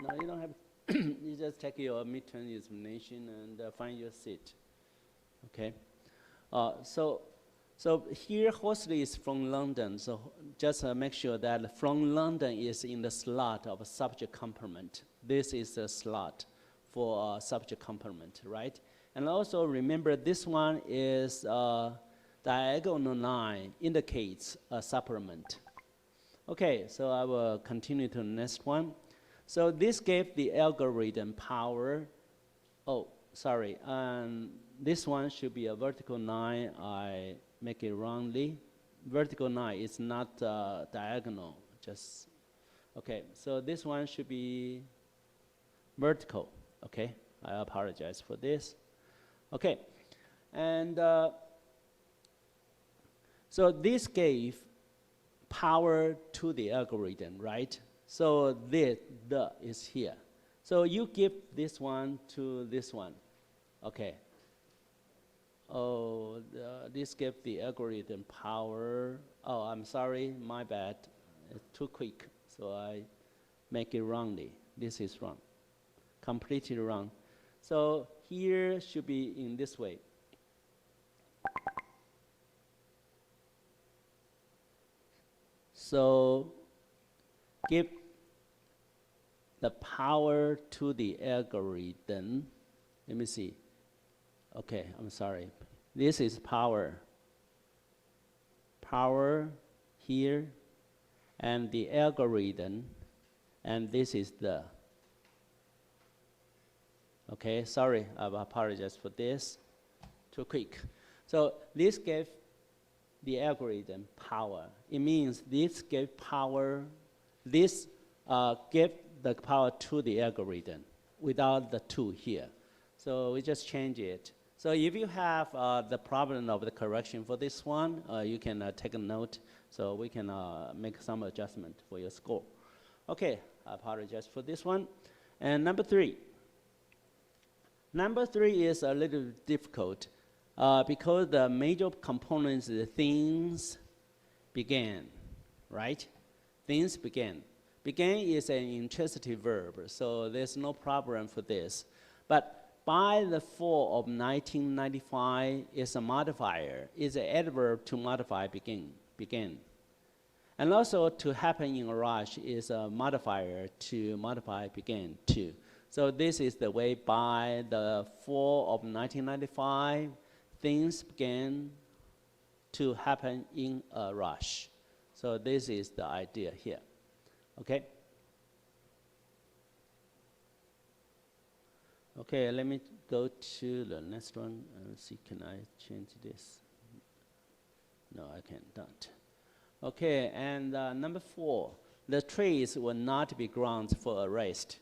No, you don't have. You just take your midterm examination and find your seat. Okay. So here Horsley is from London. So just make sure that from London is in the slot of a subject complement. This is the slot for subject complement, right? And also remember this one is diagonal line indicates a supplement. Okay, so I will continue to the next one. So this gave the algorithm power. Oh, sorry. This one should be a vertical line. I make it wrongly. Vertical line is not diagonal. Just okay. So this one should be vertical. Okay, I apologize for this. Okay, and so this gave power to the algorithm, right? So the is here. So you give this one to this one, okay. Oh, this gave the algorithm power. Oh, I'm sorry, my bad. It's too quick, so I make it wrongly. This is wrong, completely wrong. So here should be in this way. So give the power to the algorithm. Let me see. Okay, I'm sorry. This is power. Power here, and the algorithm, and this is the. Okay, sorry, I apologize for this. Too quick. So this gave the algorithm power. It means this gave power, this gave the power to the algorithm without the 2 here. So we just change it. So if you have the problem of the correction for this one, you can take a note so we can make some adjustment for your score. Okay, I apologize for this one. And number 3. Number 3 is a little difficult because the major components, the things began, right? Things began. Began is an intransitive verb, so there's no problem for this. But by the fall of 1995 is a modifier, is an adverb to modify began. And also to happen in a rush is a modifier to modify began too. So this is the way by the fall of 1995, things began to happen in a rush. So this is the idea here, okay? Okay, let me go to the next one and see, can I change this? No, I can't. Okay, and number 4, the traits will not be grounds for arrest.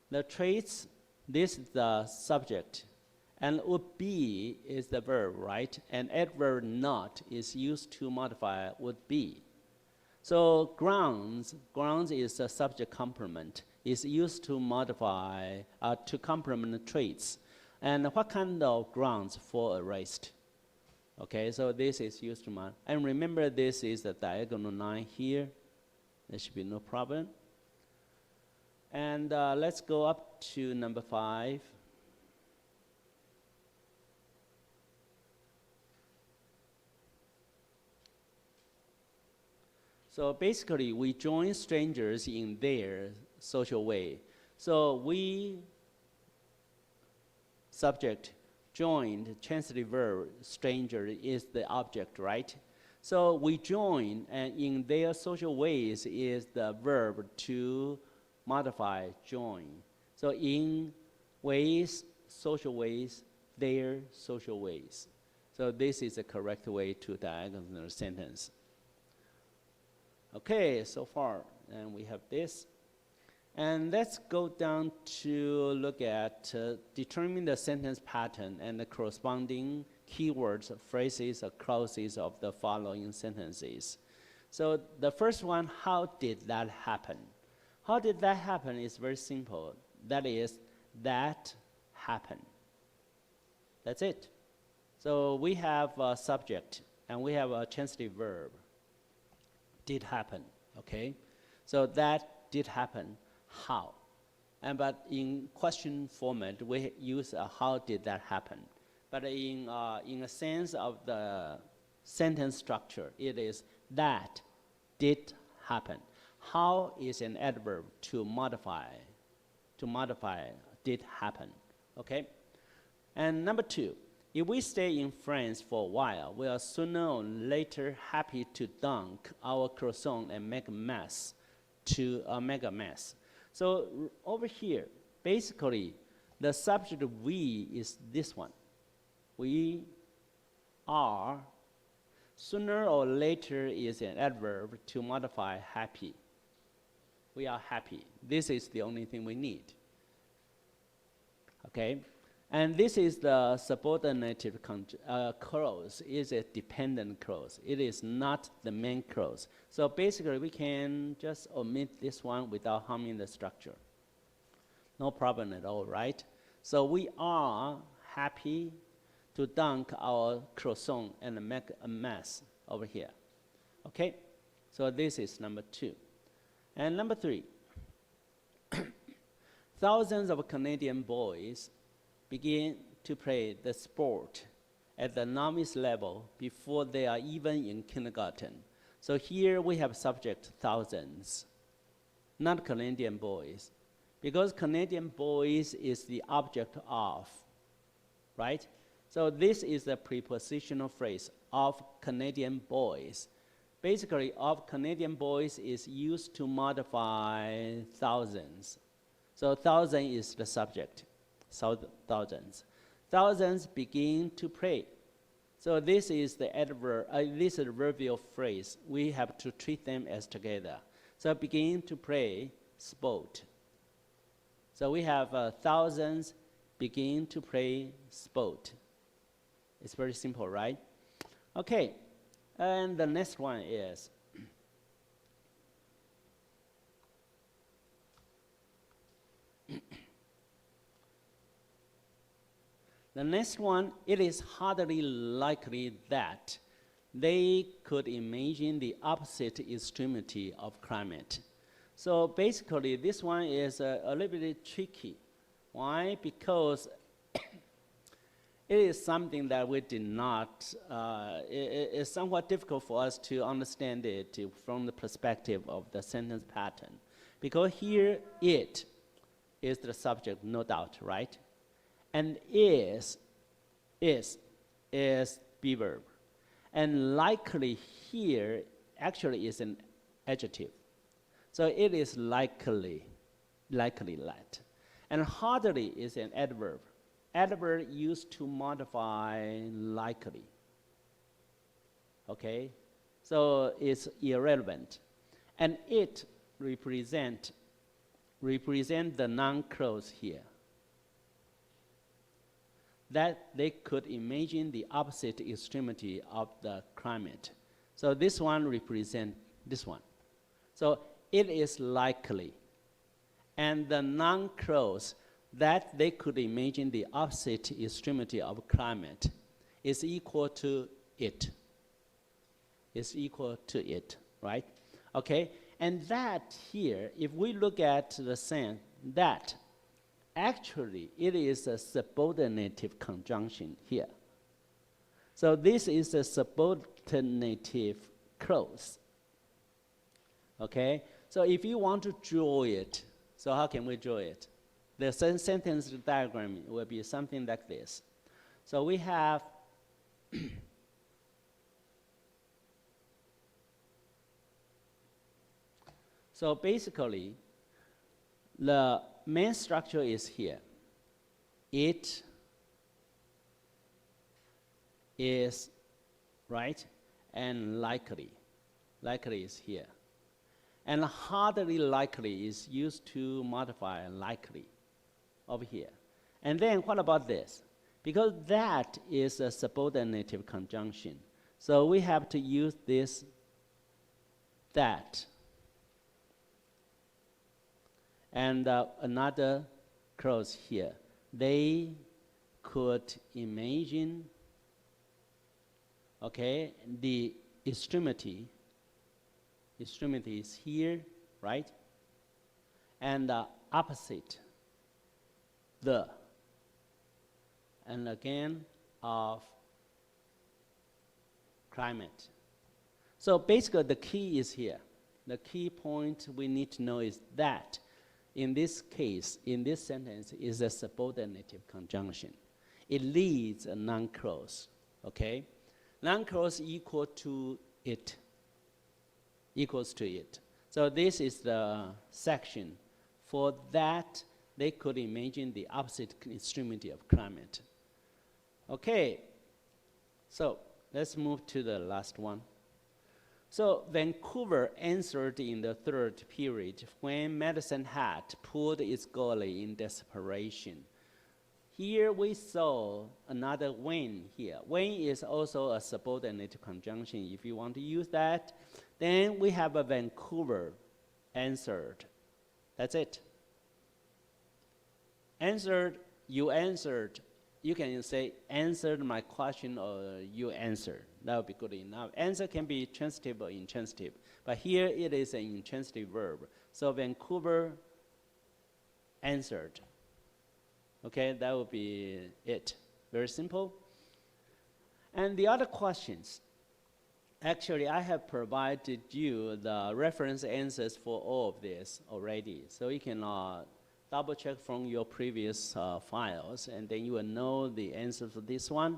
The traits, this is the subject, and would be is the verb, right? And adverb not is used to modify would be. So grounds is a subject complement. Is used to modify, to complement traits. And what kind of grounds for arrest? Okay, so this is used to modify. And remember this is the diagonal line here. There should be no problem. And let's go up to number 5. So basically, we join strangers in their social way. So we, subject, joined, transitive verb, stranger is the object, right? So we join, and in their social ways is the verb to modify join. So in ways, social ways, their social ways. So this is the correct way to diagonal a sentence. Okay, so far, and we have this. And let's go down to look at determine the sentence pattern and the corresponding keywords, phrases, or clauses of the following sentences. So the first one, how did that happen? How did that happen is very simple. That is, that happened. That's it. So we have a subject, and we have a transitive verb. Did happen, okay? So that did happen. How? But in question format, we use how did that happen. But in a sense of the sentence structure, it is that did happen. How is an adverb to modify did happen, okay? And number 2, if we stay in France for a while, we are sooner or later happy to dunk our croissant and make a mess. So over here, basically, the subject we is this one. We are, sooner or later is an adverb to modify happy. We are happy. This is the only thing we need. Okay? And this is the subordinative clause. It's a dependent clause. It is not the main clause. So basically, we can just omit this one without harming the structure. No problem at all, right? So we are happy to dunk our croissant and make a mess over here. Okay? So this is number 2. And number 3, thousands of Canadian boys begin to play the sport at the novice level before they are even in kindergarten. So here we have subject thousands, not Canadian boys, because Canadian boys is the object of, right? So this is the prepositional phrase of Canadian boys. Basically, of Canadian boys is used to modify thousands. So thousand is the subject. So thousands. Thousands begin to play. So this is the adverb, this is adverbial phrase. We have to treat them as together. So begin to play sport. So we have thousands begin to play sport. It's very simple, right? Okay, and the next one is the next one, it is hardly likely that they could imagine the opposite extremity of climate. So basically, this one is a little bit tricky. Why? Because it is something that we did not, it's somewhat difficult for us to understand it from the perspective of the sentence pattern. Because here, it is the subject, no doubt, right? And is be verb. And likely here actually is an adjective. So it is likely that. And hardly is an adverb. Adverb used to modify likely. Okay? So it's irrelevant. And it represent the noun clause here. That they could imagine the opposite extremity of the climate. So this one represents this one. So it is likely. And the noun clause that they could imagine the opposite extremity of climate is equal to it. Is equal to it, right? Okay, and that here, if we look at the sense that, actually, it is a subordinative conjunction here. So this is a subordinative clause. Okay? So if you want to draw it, so how can we draw it? The sentence diagram will be something like this. So we have so basically, the main structure is here. It is, right? And likely. Likely is here. And hardly likely is used to modify likely over here. And then what about this? Because that is a subordinative conjunction. So we have to use this that. And another clause here. They could imagine, okay, the extremity. Extremity is here, right? And the opposite the, and again of climate. So basically the key is here. The key point we need to know is that in this case, in this sentence, is a subordinative conjunction. It leads a non-clause, okay? Non-clause equal to it, equals to it. So this is the section. For that, they could imagine the opposite extremity of climate. Okay, so let's move to the last one. So Vancouver answered in the third period when Medicine Hat pulled its goalie in desperation. Here we saw another when here. When is also a subordinate conjunction. If you want to use that, then we have a Vancouver answered. That's it. Answered, you answered. You can say answered my question or you answered. That would be good enough. Answer can be transitive or intransitive, but here it is an intransitive verb. So Vancouver answered. Okay, that would be it. Very simple. And the other questions, actually I have provided you the reference answers for all of this already. So you can double check from your previous files, and then you will know the answer for this one.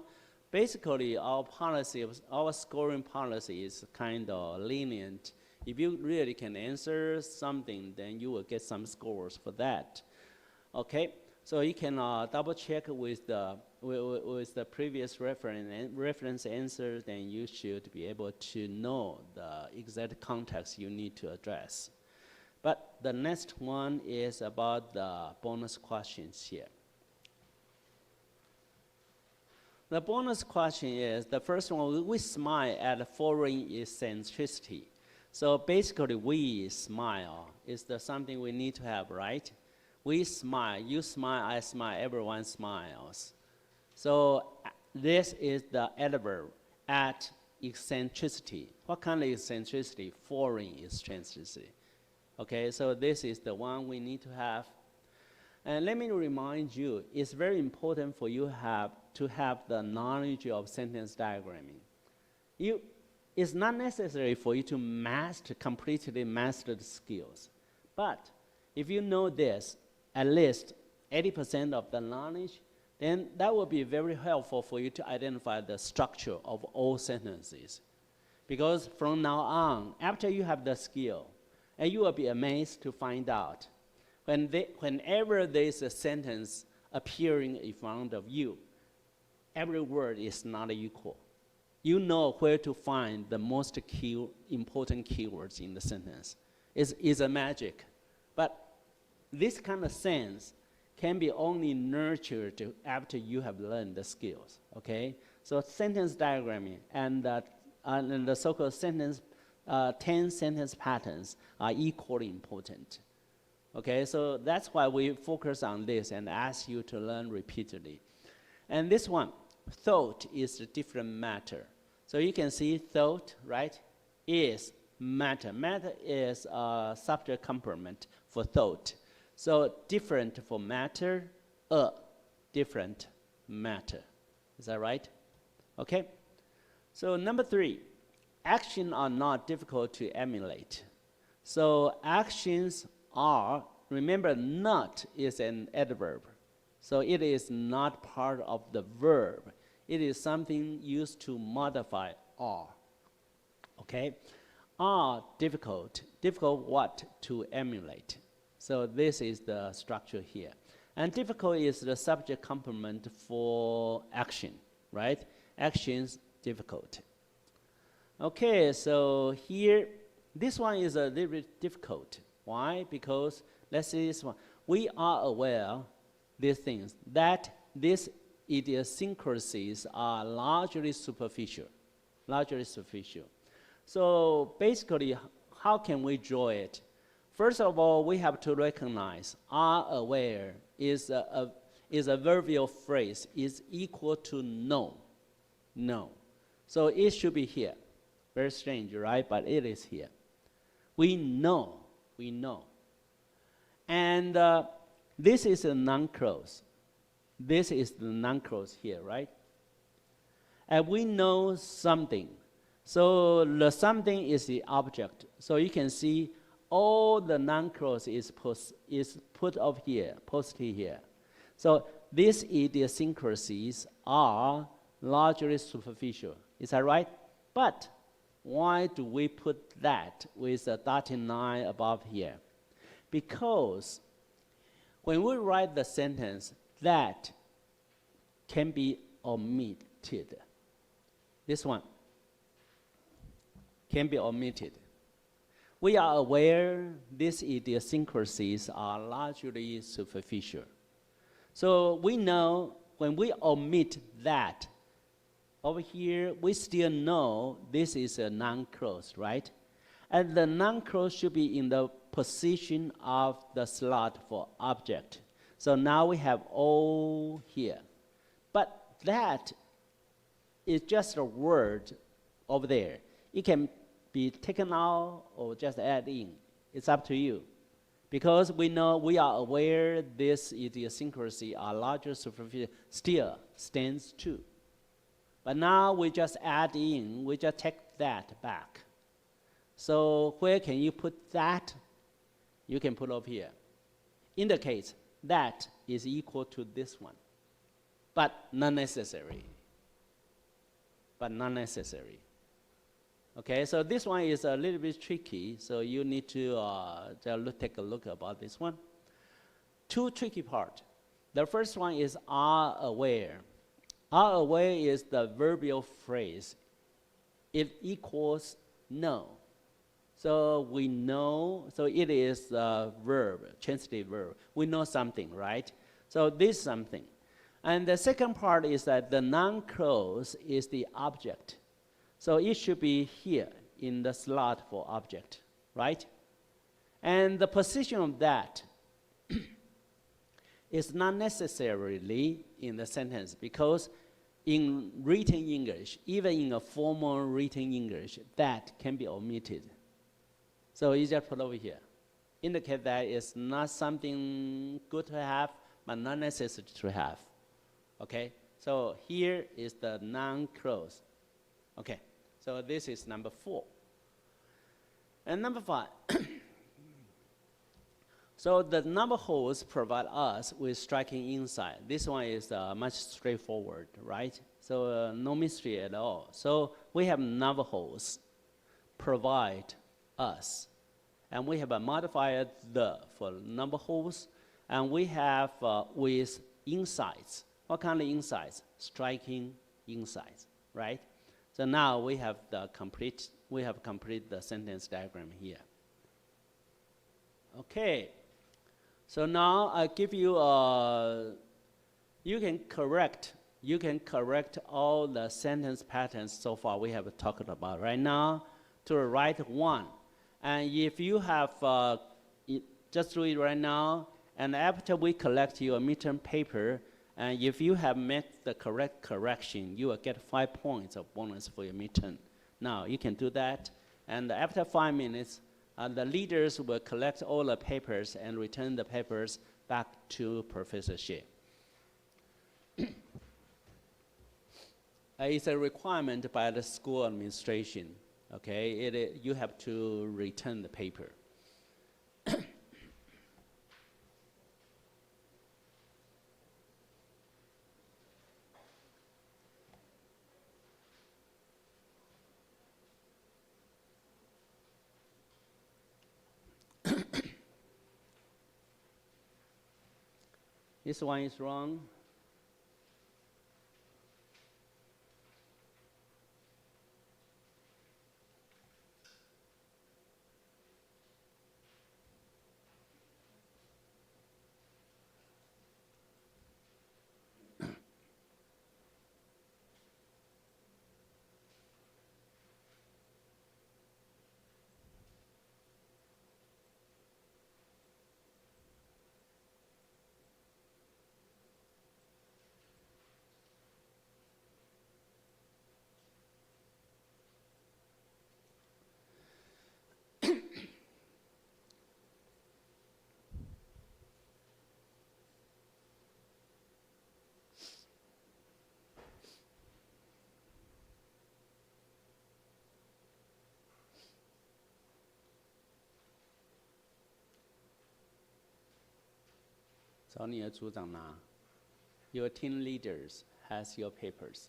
Basically, our policy, our scoring policy is kind of lenient. If you really can answer something, then you will get some scores for that. Okay, so you can double check with the previous reference answer, then you should be able to know the exact context you need to address. But the next one is about the bonus questions here. The bonus question is, the first one, we smile at foreign eccentricity. So basically, we smile is something we need to have, right? We smile, you smile, I smile, everyone smiles. So this is the adverb at eccentricity. What kind of eccentricity? Foreign eccentricity. Okay, so this is the one we need to have. And let me remind you, it's very important for you to have the knowledge of sentence diagramming. It's not necessary for you to completely master the skills. But if you know this, at least 80% of the knowledge, then that will be very helpful for you to identify the structure of all sentences. Because from now on, after you have the skill, and you will be amazed to find out, whenever there's a sentence appearing in front of you, every word is not equal. You know where to find the most important keywords in the sentence. It's a magic. But this kind of sense can be only nurtured after you have learned the skills, okay? So sentence diagramming and the so-called 10 sentence patterns are equally important. Okay, so that's why we focus on this and ask you to learn repeatedly. And this one, thought is a different matter. So you can see thought, right, is matter. Matter is a subject complement for thought. So different for matter, a different matter. Is that right? Okay. So number 3, actions are not difficult to emulate. So actions are, remember, not is an adverb. So it is not part of the verb. It is something used to modify are. Okay? Are difficult. Difficult what? To emulate. So this is the structure here. And difficult is the subject complement for action, right? Actions, difficult. Okay, so here, this one is a little bit difficult. Why? Because, let's see this one. We are aware, these things, that these idiosyncrasies are largely superficial. Largely superficial. So basically, how can we draw it? First of all, we have to recognize are aware is a verbal phrase, is equal to know. Know. So it should be here. Very strange, right? But it is here. We know. We know. And this is a non-clause. This is the non-clause here, right? And we know something. So the something is the object. So you can see all the non-clause is put up here, posted here. So these idiosyncrasies are largely superficial. Is that right? But why do we put that with a dotted line above here? Because when we write the sentence, that can be omitted. This one can be omitted. We are aware these idiosyncrasies are largely superficial. So we know when we omit that, over here, we still know this is a non-clause, right? And the non-clause should be in the position of the slot for object. So now we have all here. But that is just a word over there. It can be taken out or just add in. It's up to you. Because we know, we are aware this idiosyncrasy are larger superficial, still stands true. But now we just add in, we just take that back. So where can you put that? You can put up here. Indicate that is equal to this one, but not necessary. But not necessary. Okay, so this one is a little bit tricky, so you need to take a look about this one. Two tricky part. The first one is are aware. Are aware is the verbal phrase. It equals know. So we know, so it is a verb, transitive verb. We know something, right? So this something. And the second part is that the non-clause is the object. So it should be here in the slot for object, right? And the position of that is not necessarily in the sentence, because in written English, even in a formal written English, that can be omitted. So you just put over here. Indicate that it's not something good to have, but not necessary to have. Okay? So here is the non-clause. Okay. So this is number 4. And number 5. So the number holes provide us with striking insight. This one is much straightforward, right? So no mystery at all. So we have number holes provide us. And we have a modifier the for number holes. And we have with insights. What kind of insights? Striking insights, right? So now we have complete the sentence diagram here. Okay. So now I give you you can correct all the sentence patterns so far we have talked about. Right now, to write one. And if you have, just do it right now, and after we collect your midterm paper, and if you have made the correct correction, you will get 5 points of bonus for your midterm. Now, you can do that, and after 5 minutes, the leaders will collect all the papers and return the papers back to Professor Xie. It's a requirement by the school administration. Okay, you have to return the paper. This one is wrong. 找你的组长拿。Your team leaders has your papers.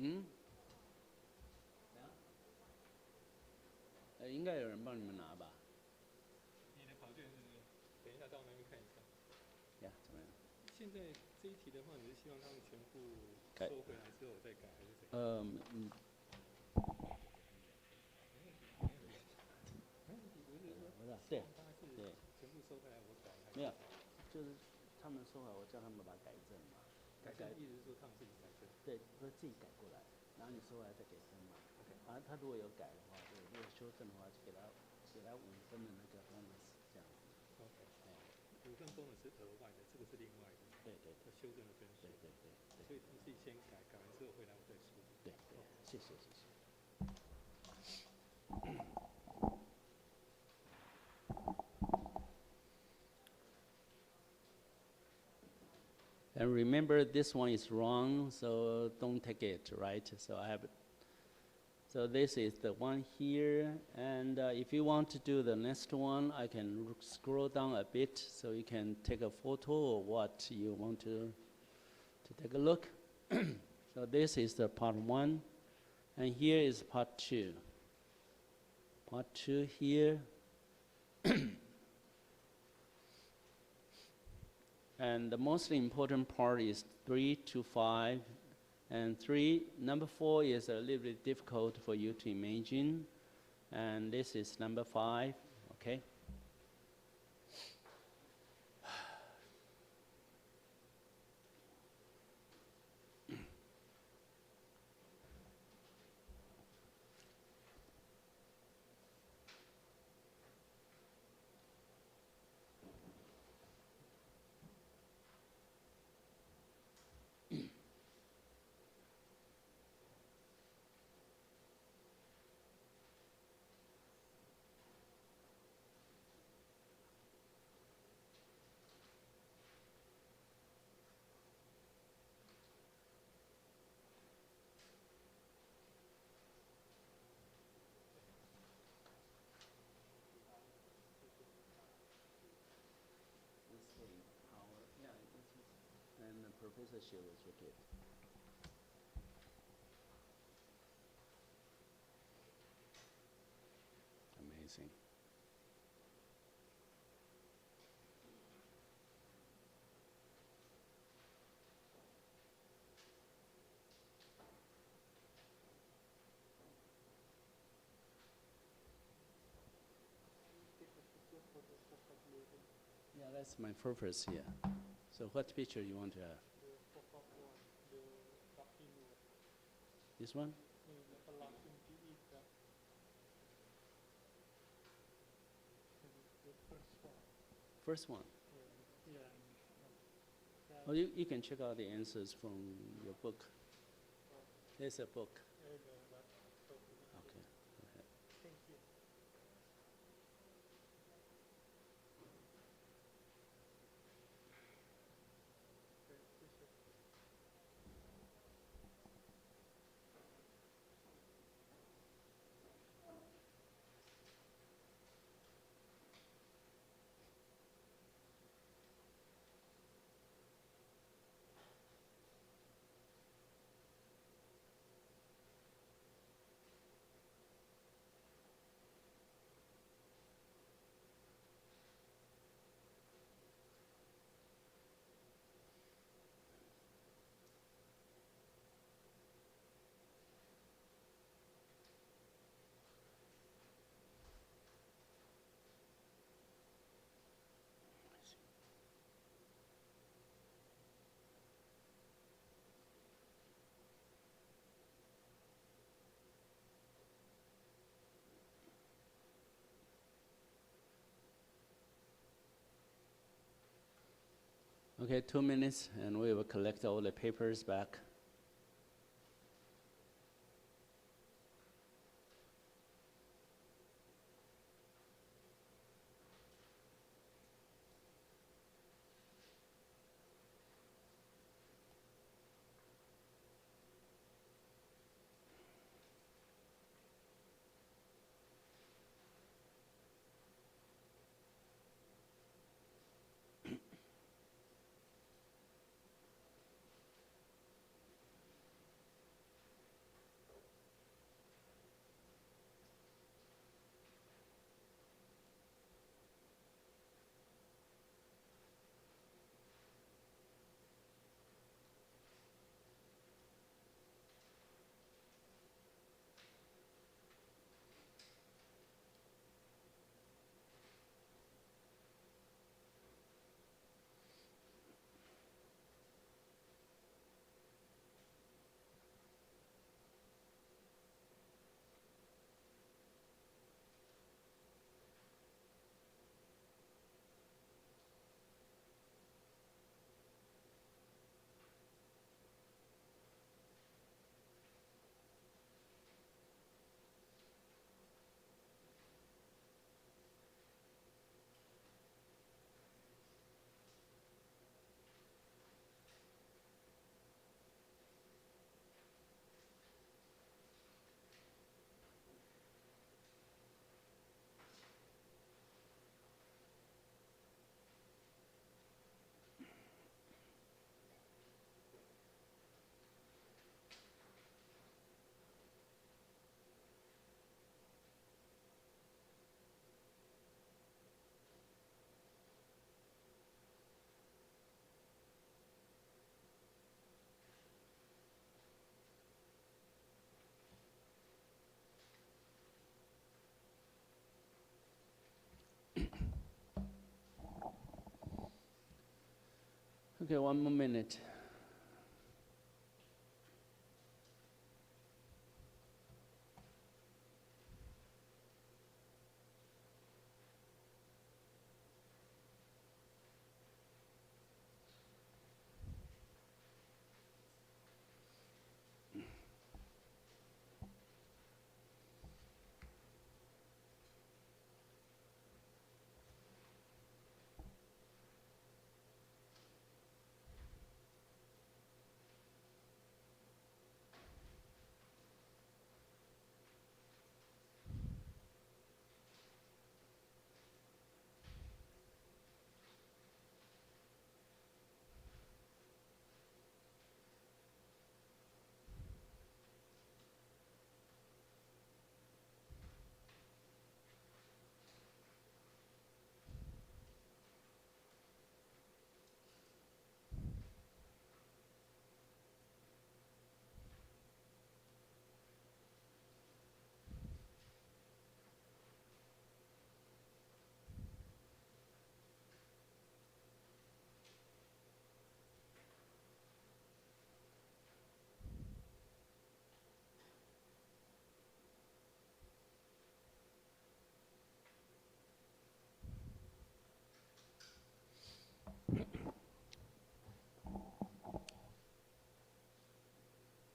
嗯，应该有人帮你们拿吧？你的考卷是不是？等一下到那边看一下。呀，怎么样？现在这一题的话，你是希望他们全部改收回来之后再改，还是怎样？没问题，不是说不是，希对望他是对，全部收回来我改，还是没有，就是他们说好，我叫他们把它改正嘛。改正的意思是说他们自己改正。对，不是自己改过来，然后你收回来再给分嘛。OK。他如果有改的话，对，如果修正的话，就给他5分的那个 bonus 这样子。OK。5分 bonus 是额外的，这个是另外的。对对要修正的分数。对对对对。所以他们自己先改，改完之后回来我再说。对对，谢谢谢谢。And remember, this one is wrong, so don't take it, right? So this is the one here, and if you want to do the next one, I can scroll down a bit so you can take a photo of what you want to take a look. So this is the part 1, and here is part 2. Part 2 here. And the most important part is 3 to 5. And number 4 is a little bit difficult for you to imagine. And this is number 5, okay? And the professor should check it. Amazing. Yeah, that's my purpose here. So what picture you want to have? This one? First one. Oh, you can check out the answers from your book. There's a book. Okay, go ahead. Thank you. Okay, 2 minutes, and we will collect all the papers back. Okay, 1 more minute.